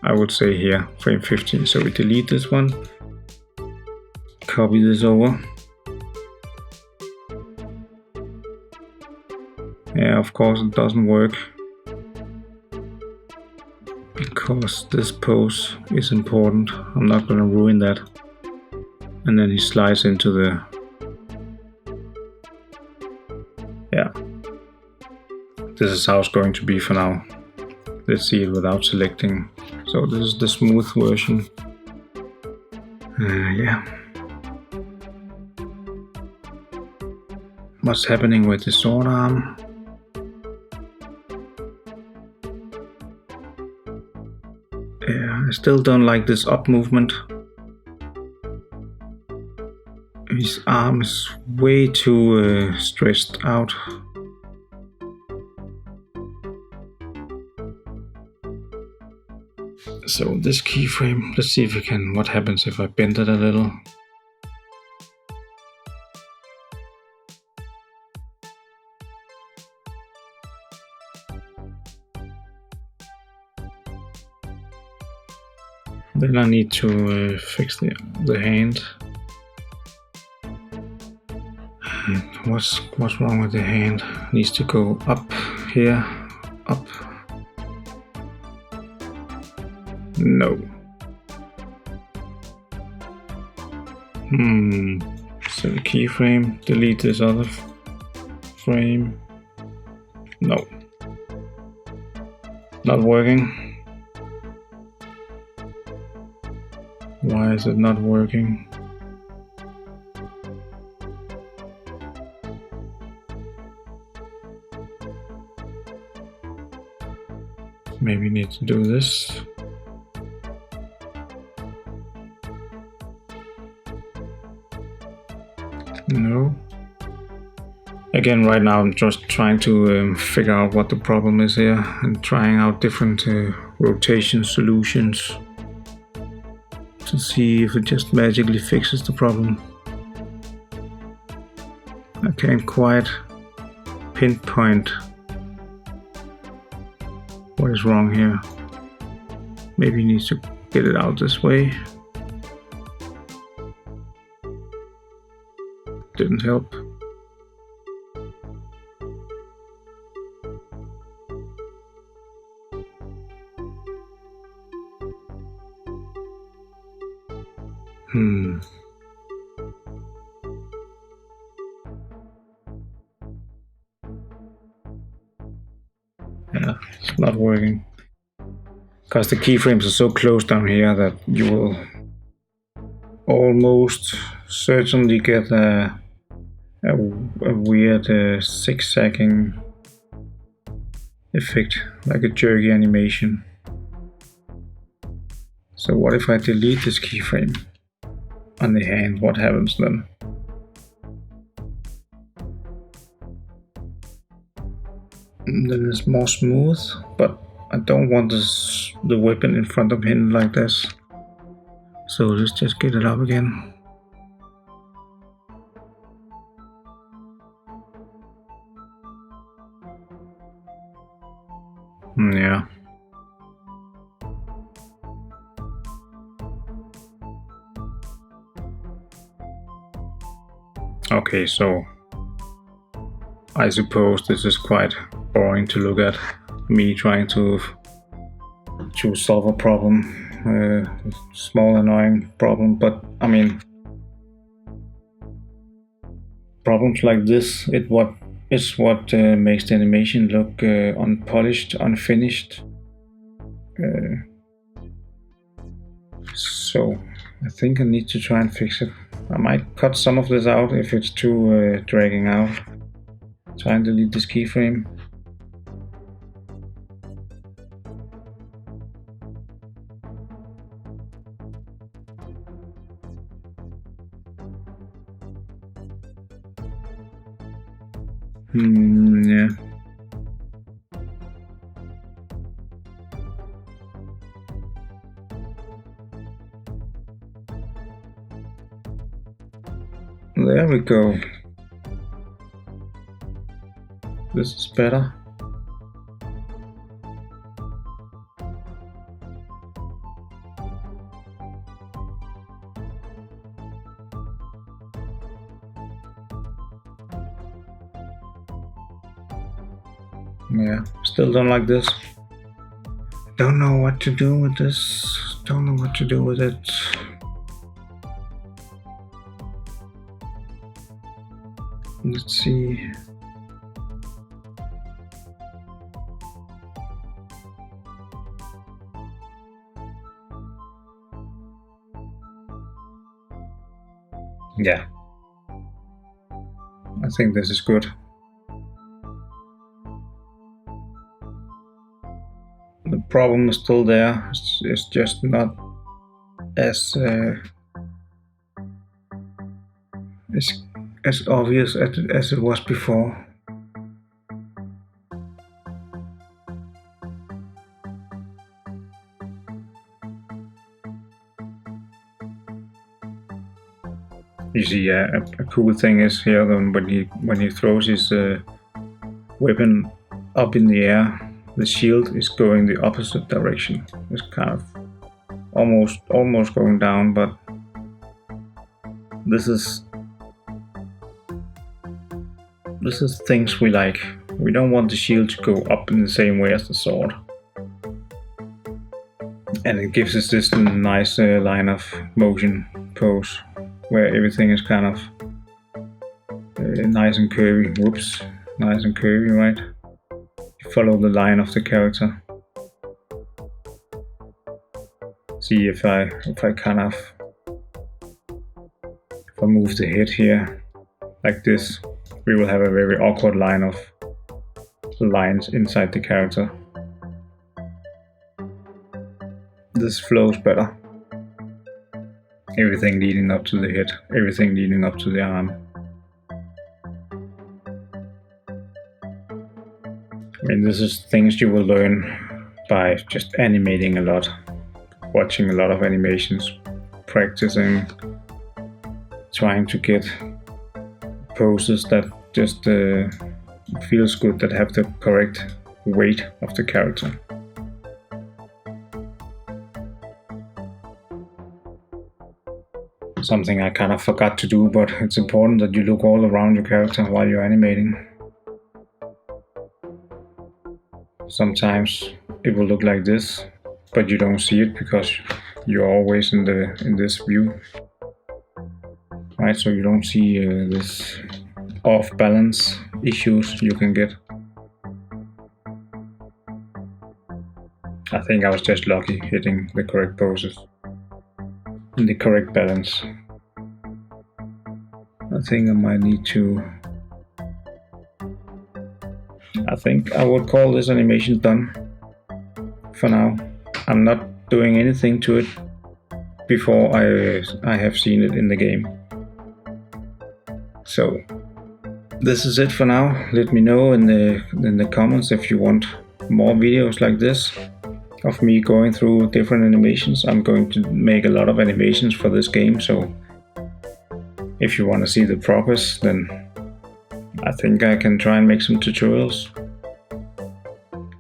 A: I would say here, frame 15. So we delete this one, copy this over. Yeah, of course it doesn't work because this pose is important. I'm not going to ruin that. And then he slides into the, yeah. This is how it's going to be for now. Let's see it without selecting. So this is the smooth version. Yeah. What's happening with the sword arm? Yeah, I still don't like this up movement. His arm is way too stretched out. So this keyframe, let's see if we can, what happens if I bend it a little. Then I need to fix the hand. What's wrong with the hand? Needs to go up here, up. No. So the keyframe, delete this other frame. No. Not working. Why is it not working? Maybe need to do this. No. Again, right now I'm just trying to figure out what the problem is here and trying out different rotation solutions to see if it just magically fixes the problem. I can't quite pinpoint what is wrong here. Maybe he needs to get it out this way. Didn't help. Yeah, it's not working. Because the keyframes are so close down here that you will almost certainly get a a weird zigzagging effect, like a jerky animation. So what if I delete this keyframe on the hand? What happens then? And then it's more smooth, but I don't want the weapon in front of him like this. So let's just get it up again. Yeah. Okay, so I suppose this is quite boring to look at, me trying to solve a problem, small annoying problem, but I mean, problems like this is what makes the animation look unpolished, unfinished. So I think I need to try and fix it. I might cut some of this out if it's too dragging out. Try and delete this keyframe. Yeah. There we go. This is better. Yeah, still don't like this. Don't know what to do with this. Don't know what to do with it. Let's see. Yeah, I think this is good. The problem is still there. It's just not as obvious as it was before. You see, a cool thing is here when he throws his weapon up in the air, the shield is going the opposite direction. It's kind of almost going down, but this is things we like. We don't want the shield to go up in the same way as the sword. And it gives us this nice line of motion pose where everything is kind of nice and curvy. Whoops, nice and curvy, right? You follow the line of the character. See if I move the head here like this, we will have a very awkward line of lines inside the character. This flows better. Everything leading up to the head, everything leading up to the arm. I mean, this is things you will learn by just animating a lot, watching a lot of animations, practicing, trying to get poses that just feels good, that have the correct weight of the character. Something I kind of forgot to do, but it's important that you look all around your character while you're animating. Sometimes it will look like this, but you don't see it because you're always in this view, right? So you don't see this off balance issues you can get. I think I was just lucky hitting the correct poses in the correct balance. I think I might need to... I think I would call this animation done for now. I'm not doing anything to it before I have seen it in the game. So this is it for now. Let me know in the comments if you want more videos like this of me going through different animations. I'm going to make a lot of animations for this game, so if you want to see the progress, then I think I can try and make some tutorials.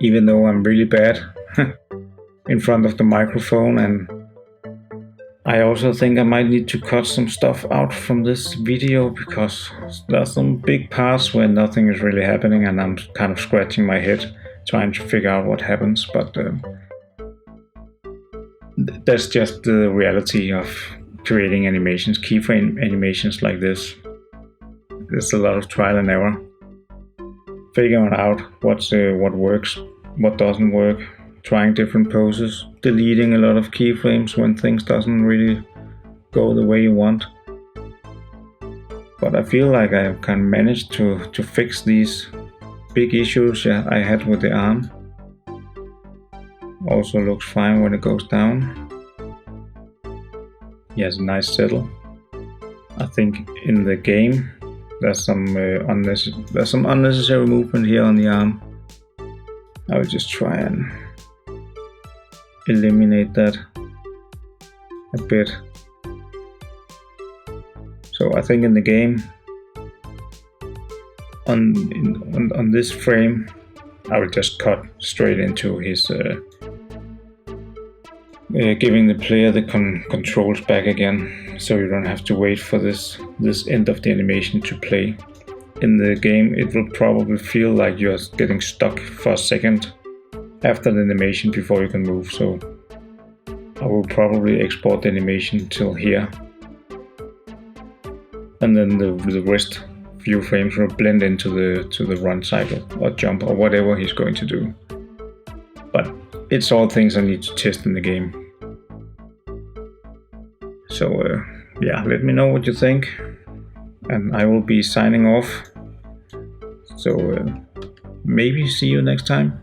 A: Even though I'm really bad in front of the microphone, and I also think I might need to cut some stuff out from this video, because there's some big parts where nothing is really happening and I'm kind of scratching my head trying to figure out what happens, but that's just the reality of creating animations, keyframe animations like this. There's a lot of trial and error, figuring out what works, what doesn't work, trying different poses, deleting a lot of keyframes when things doesn't really go the way you want. But I feel like I can manage to fix these big issues I had with the arm. Also looks fine when it goes down. He has a nice settle. I think in the game there's some unnecessary movement here on the arm. I will just try and eliminate that a bit. So I think in the game, on this frame, I will just cut straight into his giving the player the controls back again, so you don't have to wait for this end of the animation to play. In the game, it will probably feel like you're getting stuck for a second after the animation before you can move, so I will probably export the animation till here, and then the rest few frames will blend into the run cycle or jump or whatever he's going to do. But it's all things I need to test in the game. So yeah, let me know what you think, and I will be signing off. So maybe see you next time.